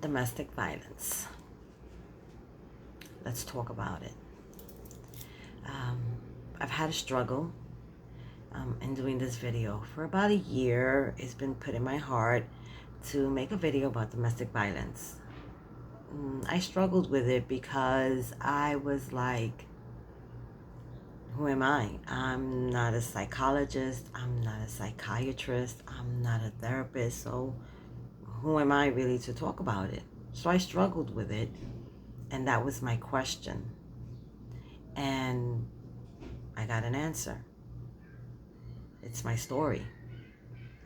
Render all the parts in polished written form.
domestic violence. Let's talk about it. I've had a struggle in doing this video. For about a year, it's been put in my heart to make a video about domestic violence. I struggled with it because I was like, who am I? I'm not a psychologist. I'm not a psychiatrist. I'm not a therapist. So who am I really to talk about it? So I struggled with it. And that was my question. And I got an answer. It's my story.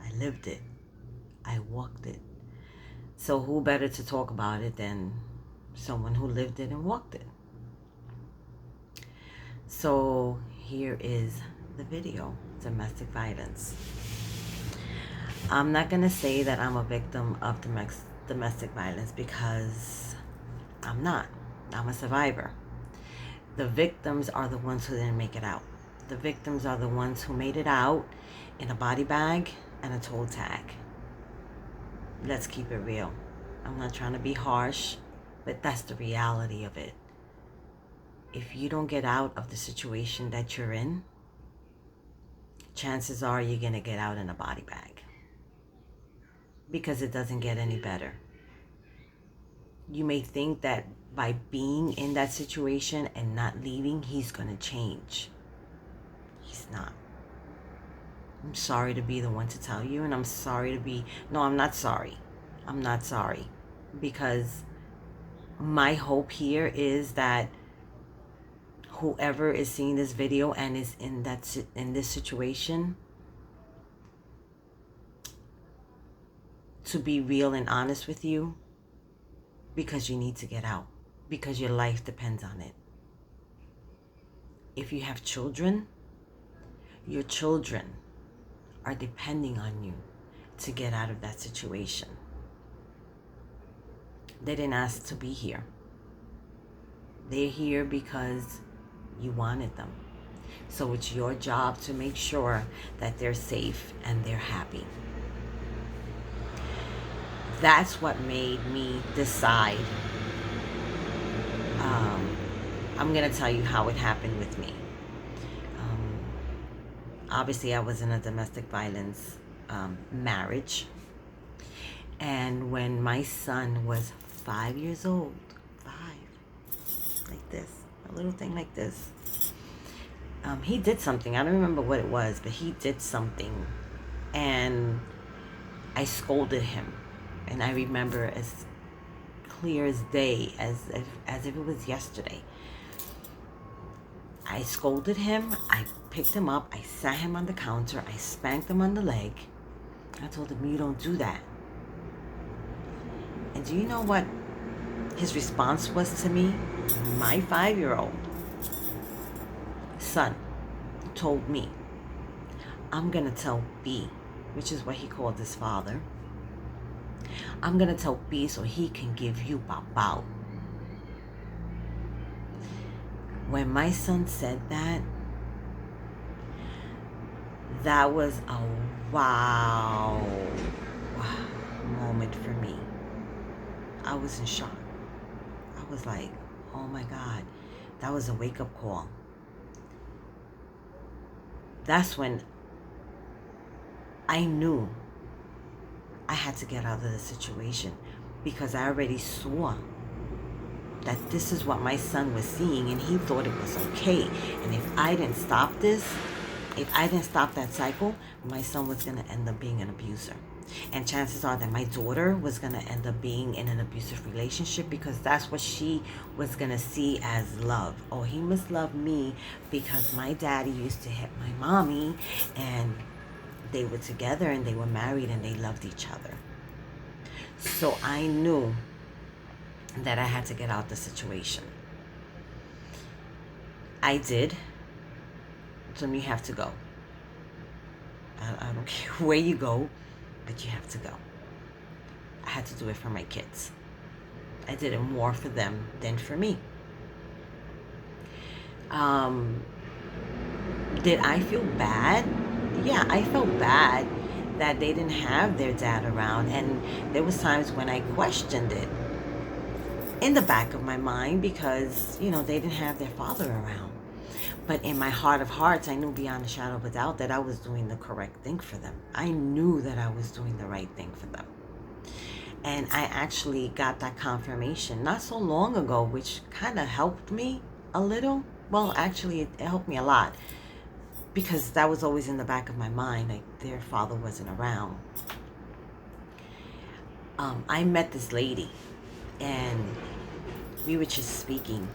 I lived it. I walked it. So who better to talk about it than someone who lived it and walked it? So here is the video, domestic violence. I'm not going to say that I'm a victim of domestic violence because I'm not. I'm a survivor. The victims are the ones who didn't make it out. The victims are the ones who made it out in a body bag and a toe tag. Let's keep it real. I'm not trying to be harsh, but that's the reality of it. If you don't get out of the situation that you're in, chances are you're going to get out in a body bag. Because it doesn't get any better. You may think that by being in that situation and not leaving, he's going to change. He's not. I'm sorry to be the one to tell you, and I'm sorry to be... No, I'm not sorry. I'm not sorry. Because my hope here is that whoever is seeing this video and is in this situation, to be real and honest with you, because you need to get out, because your life depends on it. If you have children, your children are depending on you to get out of that situation. They didn't ask to be here. They're here because you wanted them. So it's your job to make sure that they're safe and they're happy. That's what made me decide. I'm going to tell you how it happened with me. Obviously, I was in a domestic violence marriage. And when my son was 5 years old, like this, a little thing like this, he did something. I don't remember what it was, but he did something. And I scolded him. And I remember as clear as day, as if it was yesterday. I scolded him. I picked him up. I sat him on the counter. I spanked him on the leg. I told him, you don't do that. And do you know what his response was to me? My 5-year-old son told me, I'm going to tell B, which is what he called his father. I'm going to tell B so he can give you bao. When my son said that, that was a wow moment for me. I was in shock. I was like, oh my God, that was a wake-up call. That's when I knew I had to get out of the situation, because I already saw that this is what my son was seeing, and he thought it was okay. And if I didn't stop this, if I didn't stop that cycle, my son was going to end up being an abuser. And chances are that my daughter was going to end up being in an abusive relationship, because that's what she was going to see as love. Oh, he must love me because my daddy used to hit my mommy, and they were together and they were married and they loved each other. So I knew that I had to get out the situation. I did. So you have to go. I don't care where you go, but you have to go. I had to do it for my kids. I did it more for them than for me. Did I feel bad? Yeah, I felt bad that they didn't have their dad around, and there was times when I questioned it. in the back of my mind because, you know, they didn't have their father around. But in my heart of hearts, I knew beyond a shadow of a doubt that I was doing the correct thing for them. I knew that I was doing the right thing for them. And I actually got that confirmation not so long ago, which kind of helped me a little. Well, actually, it helped me a lot because that was always in the back of my mind, like their father wasn't around. I met this lady and we were just speaking,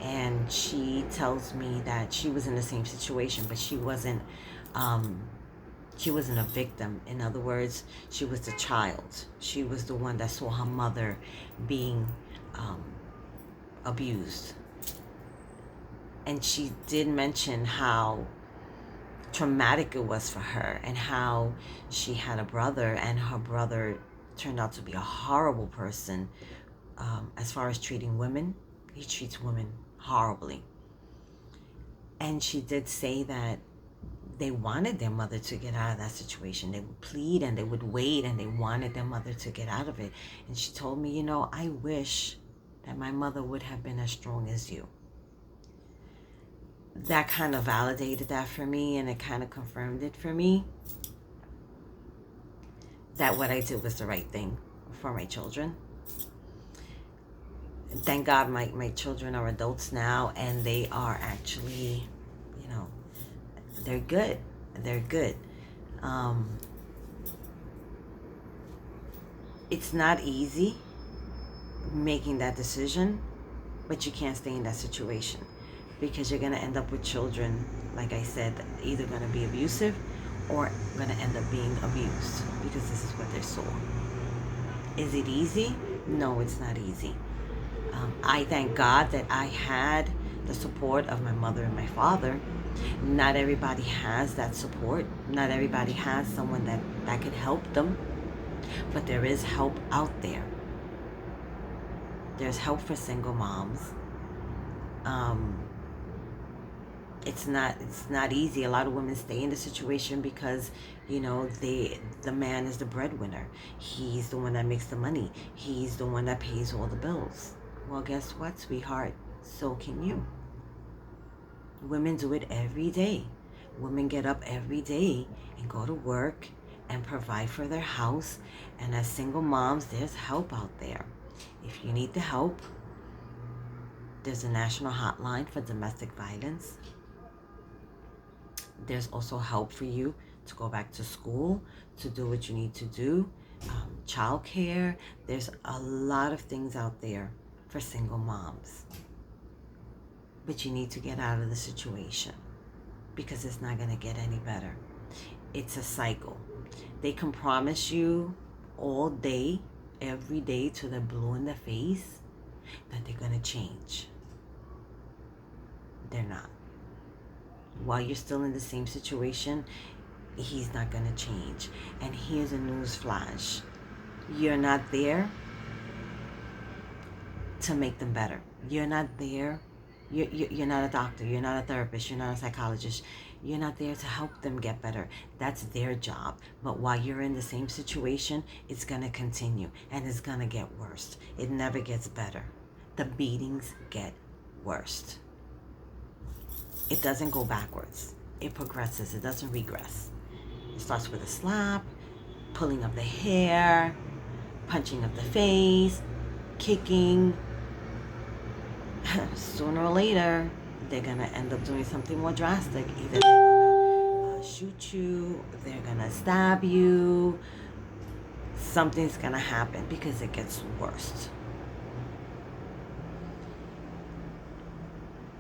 and she tells me that she was in the same situation, but she wasn't a victim. In other words, she was the child. She was the one that saw her mother being abused. And she did mention how traumatic it was for her and how she had a brother, and her brother turned out to be a horrible person as far as treating women. He treats women horribly. And she did say that they wanted their mother to get out of that situation. They would plead and they would wait, and they wanted their mother to get out of it. And she told me, you know, I wish that my mother would have been as strong as you. That kind of validated that for me, and it kind of confirmed it for me that what I did was the right thing for my children. Thank God my children are adults now, and they are actually, you know, they're good. They're good. It's not easy making that decision, but you can't stay in that situation because you're going to end up with children, like I said, either going to be abusive or going to end up being abused because this is what they saw. Is it easy? No, it's not easy. I thank God that I had the support of my mother and my father. Not everybody has that support. Not everybody has someone that can help them. But there is help out there. There's help for single moms. It's not easy. A lot of women stay in the situation because, you know, the man is the breadwinner. He's the one that makes the money. He's the one that pays all the bills. Well, guess what, sweetheart? So can you. Women do it every day. Women get up every day and go to work and provide for their house. And as single moms, there's help out there. If you need the help, there's a national hotline for domestic violence. There's also help for you to go back to school, to do what you need to do. Childcare. There's a lot of things out there for single moms. But you need to get out of the situation because it's not going to get any better. It's a cycle. They can promise you all day, every day, till they're blue in the face, that they're going to change. They're not. While you're still in the same situation, he's not going to change. And here's a news flash. You're not there to make them better. You're not there. You're not a doctor. You're not a therapist. You're not a psychologist. You're not there to help them get better. That's their job. But while you're in the same situation, it's going to continue. And it's going to get worse. It never gets better. The beatings get worse. It doesn't go backwards. It progresses. It doesn't regress. It starts with a slap, pulling up the hair, punching up the face, kicking. Sooner or later, they're going to end up doing something more drastic. Either they're going to shoot you, they're going to stab you. Something's going to happen because it gets worse.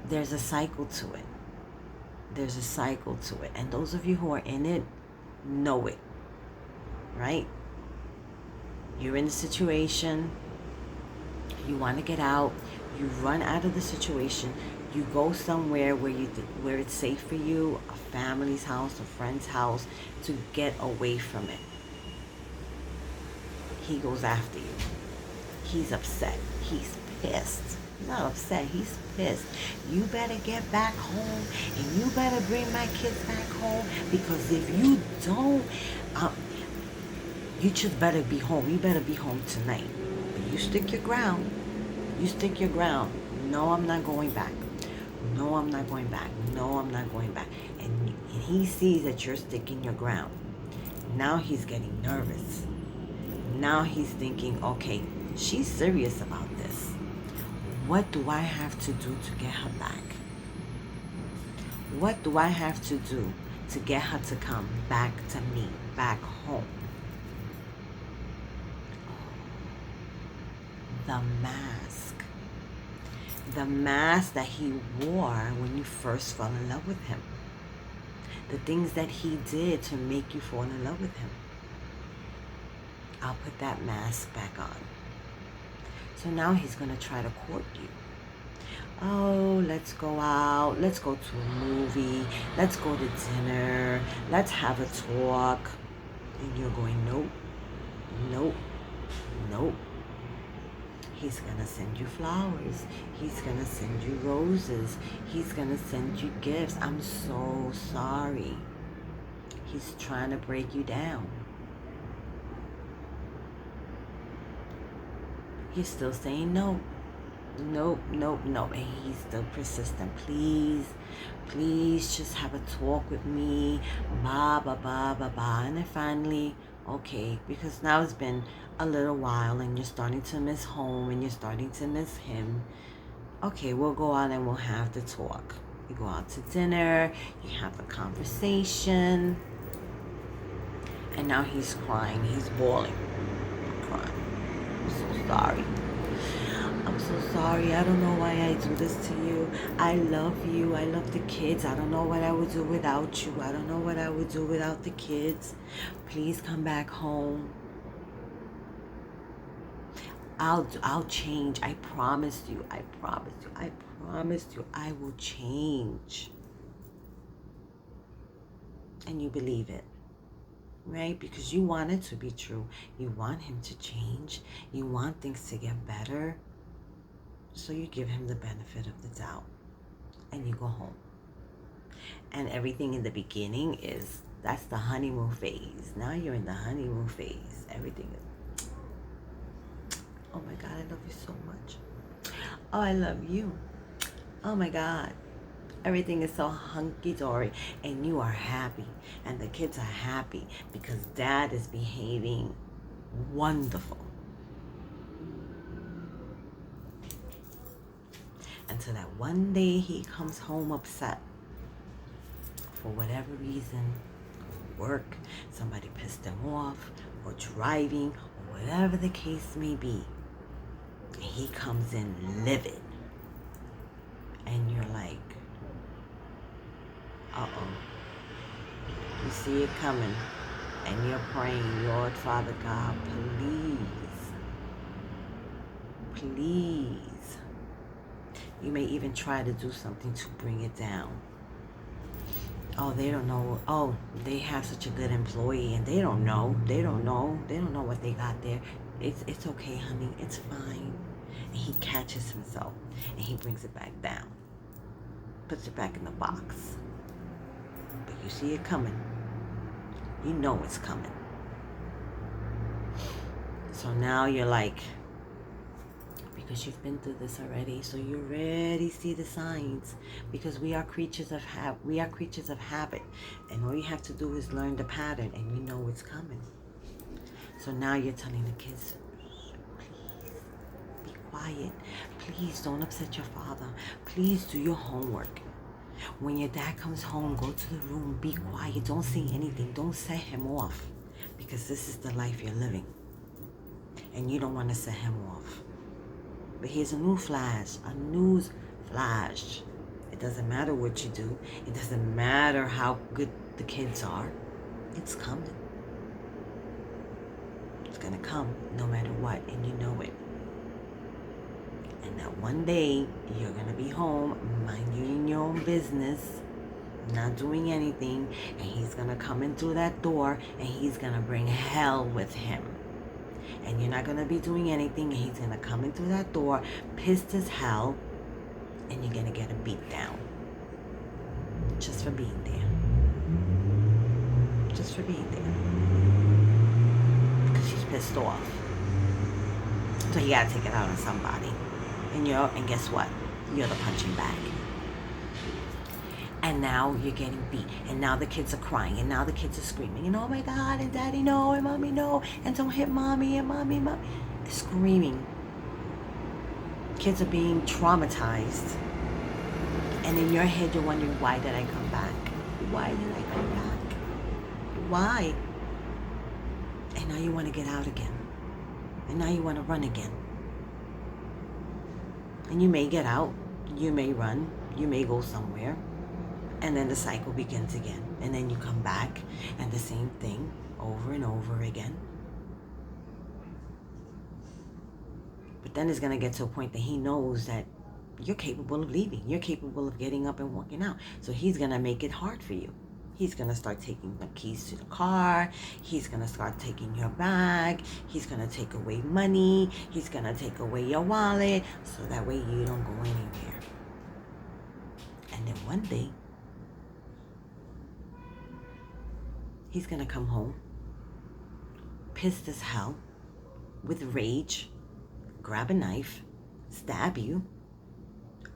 There's a cycle to it. There's a cycle to it. And those of you who are in it know it. Right? You're in the situation. You want to get out. You run out of the situation. You go somewhere where it's safe for you, a family's house, a friend's house, to get away from it. He goes after you. He's upset. He's pissed. He's not upset. He's pissed. You better get back home, and you better bring my kids back home, because if you don't, you just better be home. You better be home tonight. But you stick your ground. You stick your ground. No, I'm not going back. No, I'm not going back. No, I'm not going back. And he sees that you're sticking your ground. Now he's getting nervous. Now he's thinking, okay, she's serious about this. What do I have to do to get her back? What do I have to do to get her to come back to me, back home? The mask. The mask that he wore when you first fell in love with him. The things that he did to make you fall in love with him. I'll put that mask back on. So now he's going to try to court you. Oh, let's go out. Let's go to a movie. Let's go to dinner. Let's have a talk. And you're going, nope, nope, nope. He's going to send you flowers. He's going to send you roses. He's going to send you gifts. I'm so sorry. He's trying to break you down. You're still saying no. Nope, nope, nope. And he's still persistent. Please, please just have a talk with me. Blah, blah, blah, blah, blah. And then finally, okay, because now it's been a little while and you're starting to miss home and you're starting to miss him. Okay, we'll go out and we'll have the talk. You go out to dinner, you have a conversation. And now he's crying, he's bawling. Crying. I'm so sorry. I'm so sorry. I don't know why I do this to you. I love you. I love the kids. I don't know what I would do without you. I don't know what I would do without the kids. Please come back home. I'll change. I promise you. I promise you. I promise you. I will change. And you believe it. Right? Because you want it to be true. You want him to change. You want things to get better. So you give him the benefit of the doubt and you go home. And everything in the beginning that's the honeymoon phase. Now you're in the honeymoon phase. Everything is, oh my God, I love you so much. Oh, I love you. Oh my God. Everything is so hunky-dory and you are happy and the kids are happy because dad is behaving wonderful. Until that one day he comes home upset for whatever reason, work, somebody pissed him off, or driving, or whatever the case may be. And he comes in livid. And you're like, uh-oh. You see it coming. And you're praying, Lord Father God, please. You may even try to do something to bring it down. Oh, they don't know. Oh, they have such a good employee and they don't know. They don't know what they got there. It's okay, honey. It's fine. And he catches himself and he brings it back down. Puts it back in the box. But you see it coming. You know it's coming. So now you're like, because you've been through this already, so you already see the signs. Because we are creatures of habit, and all you have to do is learn the pattern, and you know it's coming. So now you're telling the kids, please be quiet. Please don't upset your father. Please do your homework. When your dad comes home, go to the room, be quiet. Don't say anything. Don't set him off, because this is the life you're living, and you don't want to set him off. But here's a news flash. It doesn't matter what you do. It doesn't matter how good the kids are. It's coming. It's gonna come no matter what, and you know it. And that one day, you're gonna be home, minding your own business, not doing anything, and he's gonna come in through that door, and he's gonna bring hell with him. And you're not going to be doing anything. And he's going to come in through that door, pissed as hell. And you're going to get him beat down. Just for being there. Just for being there. Because she's pissed off. So you got to take it out on somebody. And guess what? You're the punching bag. And now you're getting beat. And now the kids are crying. And now the kids are screaming. And oh my God, and daddy no, and mommy no, and don't hit mommy, and mommy. Screaming. Kids are being traumatized. And in your head you're wondering, why did I come back? Why did I come back? Why? And now you want to get out again. And now you want to run again. And you may get out, you may run, you may go somewhere, and then the cycle begins again. And then you come back, and the same thing over and over again. But then it's going to get to a point that he knows that you're capable of leaving. You're capable of getting up and walking out. So he's going to make it hard for you. He's going to start taking the keys to the car. He's going to start taking your bag. He's going to take away money. He's going to take away your wallet. So that way you don't go anywhere. And then one day, he's going to come home, pissed as hell, with rage, grab a knife, stab you,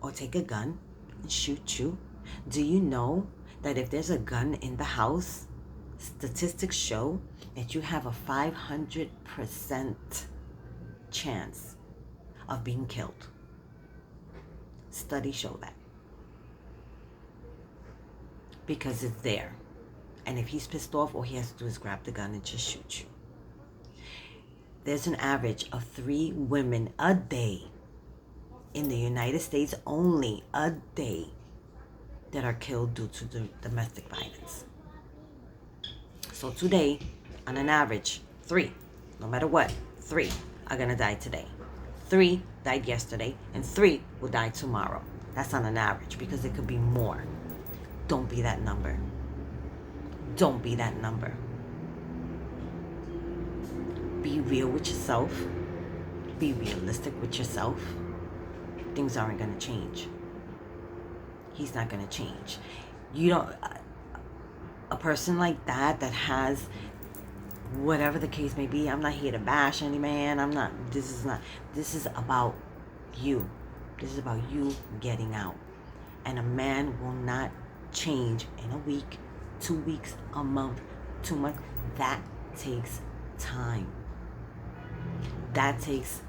or take a gun and shoot you. Do you know that if there's a gun in the house, statistics show that you have a 500% chance of being killed? Studies show that. Because it's there. And if he's pissed off, all he has to do is grab the gun and just shoot you. There's an average of 3 women a day in the United States, only a day, that are killed due to the domestic violence. So today, on an average, 3, no matter what, 3 are gonna die today. 3 died yesterday, and 3 will die tomorrow. That's on an average, because it could be more. Don't be that number. Don't be that number. Be real with yourself. Be realistic with yourself. Things aren't gonna change. He's not going to change. You don't, a person like that has whatever the case may be. I'm not here to bash any man. This is about you. This is about you getting out. And a man will not change in a week, 2 weeks, a month, 2 months. That takes time. That takes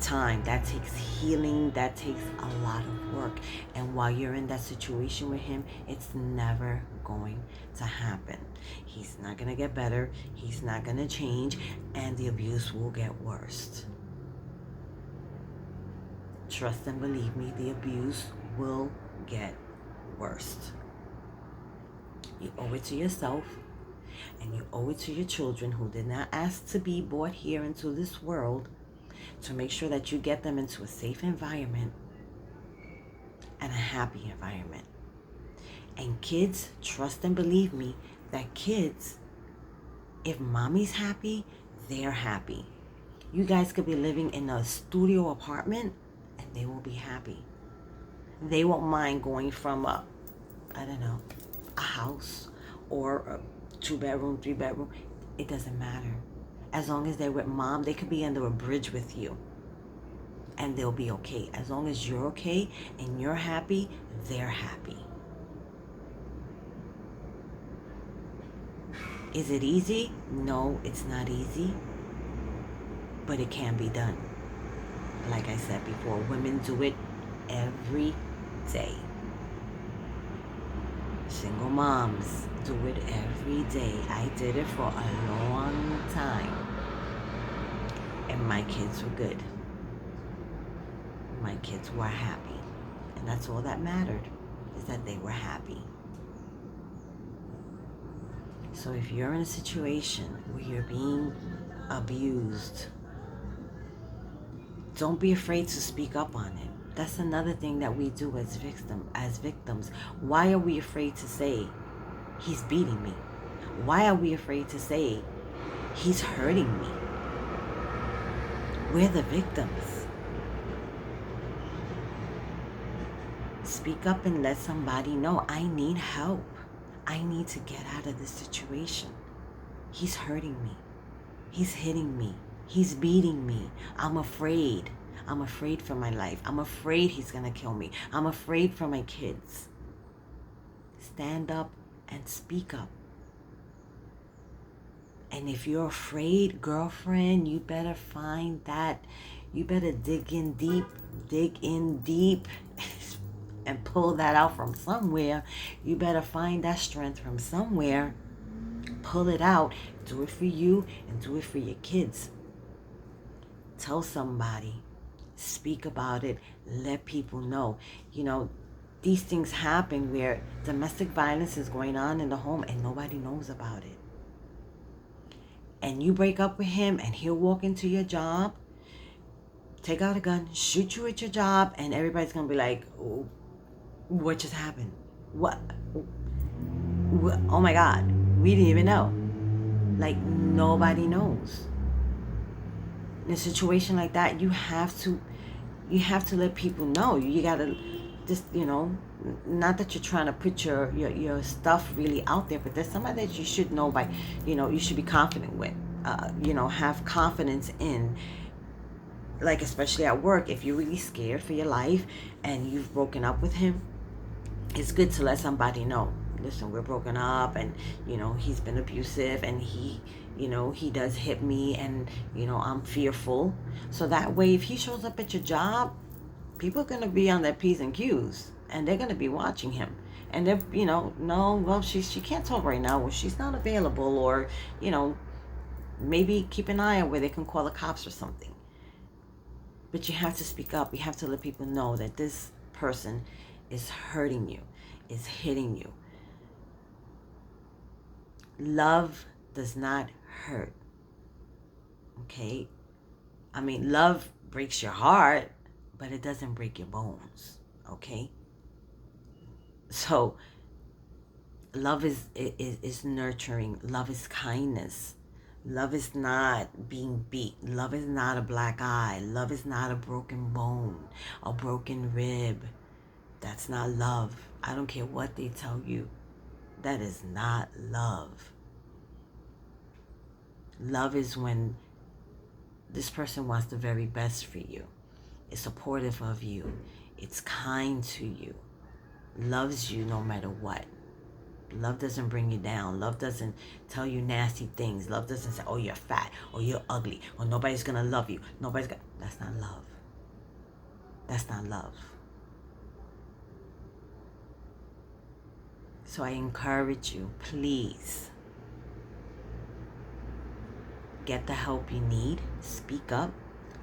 time. That takes healing. That takes a lot of work. And while you're in that situation with him, it's never going to happen. He's not going to get better. He's not going to change. And the abuse will get worse. Trust and believe me, the abuse will get worse. You owe it to yourself, and you owe it to your children who did not ask to be brought here into this world, to make sure that you get them into a safe environment and a happy environment. And kids, trust and believe me, that kids, if mommy's happy, they're happy. You guys could be living in a studio apartment and they will be happy. They won't mind going from a house or a 2-bedroom, 3-bedroom. It doesn't matter. As long as they're with mom, they could be under a bridge with you. And they'll be okay. As long as you're okay and you're happy, they're happy. Is it easy? No, it's not easy. But it can be done. Like I said before, women do it every day. Single moms do it every day. I did it for a long time. And my kids were good. My kids were happy. And that's all that mattered, is that they were happy. So if you're in a situation where you're being abused, don't be afraid to speak up on it. That's another thing that we do as victims. Why are we afraid to say, he's beating me? Why are we afraid to say, he's hurting me? We're the victims. Speak up and let somebody know, I need help. I need to get out of this situation. He's hurting me. He's hitting me. He's beating me. I'm afraid. I'm afraid for my life. I'm afraid he's going to kill me. I'm afraid for my kids. Stand up and speak up. And if you're afraid, girlfriend, you better find that. You better dig in deep and pull that out from somewhere. You better find that strength from somewhere. Pull it out. Do it for you and do it for your kids. Tell somebody. Speak about it. Let people know. You know, these things happen where domestic violence is going on in the home and nobody knows about it. And you break up with him and he'll walk into your job, take out a gun, shoot you at your job, and everybody's going to be like, oh, what just happened? What? Oh my God, we didn't even know. Like, nobody knows. In a situation like that, you have to let people know. You got to just, not that you're trying to put your stuff really out there, but there's somebody that you should know by, you should be confident with, have confidence in. Like, especially at work, if you're really scared for your life and you've broken up with him, it's good to let somebody know. Listen, we're broken up, and he's been abusive, and he does hit me, and I'm fearful. So that way, if he shows up at your job, people are going to be on their P's and Q's, and they're going to be watching him. And they're, no, well, she can't talk right now, or she's not available, or, maybe keep an eye on where they can call the cops or something. But you have to speak up. You have to let people know that this person is hurting you, is hitting you. Love does not hurt. Okay? I mean, love breaks your heart, but it doesn't break your bones. Okay? So, love is nurturing. Love is kindness. Love is not being beat. Love is not a black eye. Love is not a broken bone, a broken rib. That's not love. I don't care what they tell you. That is not love. Love is when this person wants the very best for you. Is supportive of you. It's kind to you. Loves you no matter what. Love doesn't bring you down. Love doesn't tell you nasty things. Love doesn't say, oh, you're fat, or you're ugly, or nobody's going to love you. That's not love. That's not love. So I encourage you, please, get the help you need. Speak up.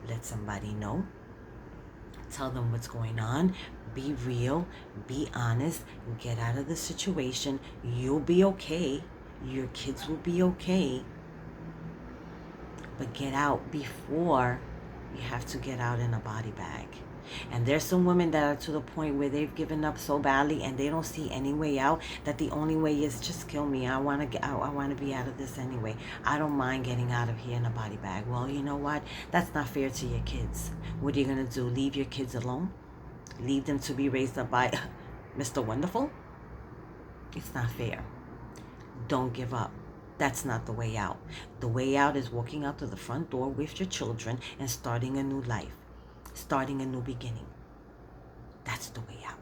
Let somebody know. Tell them what's going on. Be real. Be honest. Get out of the situation. You'll be okay. Your kids will be okay. But get out before you have to get out in a body bag. And there's some women that are to the point where they've given up so badly and they don't see any way out, that the only way is just kill me. I want to be out of this anyway. I don't mind getting out of here in a body bag. Well, you know what? That's not fair to your kids. What are you going to do? Leave your kids alone? Leave them to be raised up by Mr. Wonderful? It's not fair. Don't give up. That's not the way out. The way out is walking out to the front door with your children and starting a new life. Starting a new beginning. That's the way out.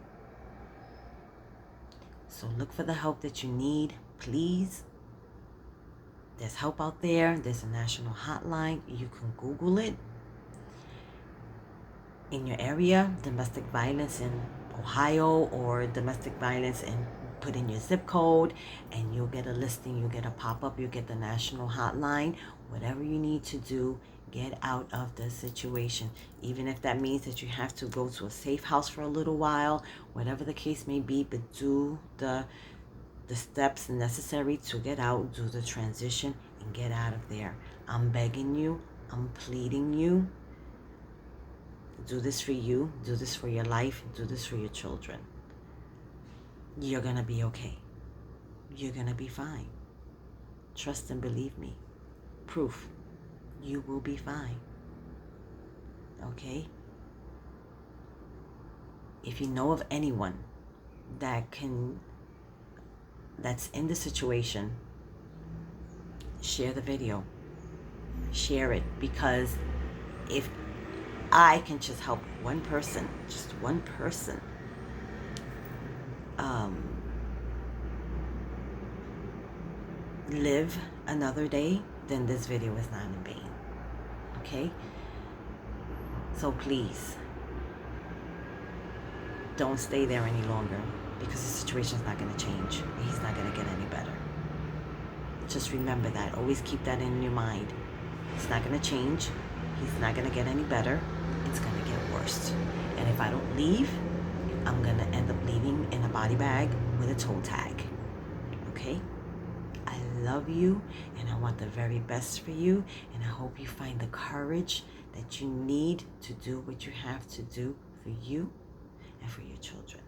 So look for the help that you need, please. There's help out there. There's a national hotline. You can Google it. In your area, domestic violence in Ohio, or domestic violence, and put in your zip code, and you'll get a listing. You'll get a pop-up. You'll get the national hotline. Whatever you need to do, get out of the situation. Even if that means that you have to go to a safe house for a little while, whatever the case may be, but do the steps necessary to get out, do the transition, and get out of there. I'm begging you, I'm pleading you. Do this for you, do this for your life, do this for your children. You're gonna be okay. You're gonna be fine. Trust and believe me. Proof. You will be fine. Okay? If you know of anyone that's in the situation, share the video. Share it, because if I can just help one person, just one person, live another day, then this video is not in vain. Okay? So please, don't stay there any longer, because the situation's not going to change. He's not going to get any better. Just remember that. Always keep that in your mind. It's not going to change. He's not going to get any better. It's going to get worse. And if I don't leave, I'm going to end up leaving in a body bag with a toe tag. Okay? I love you, and I want the very best for you, and I hope you find the courage that you need to do what you have to do for you and for your children.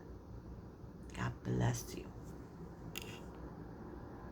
God bless you.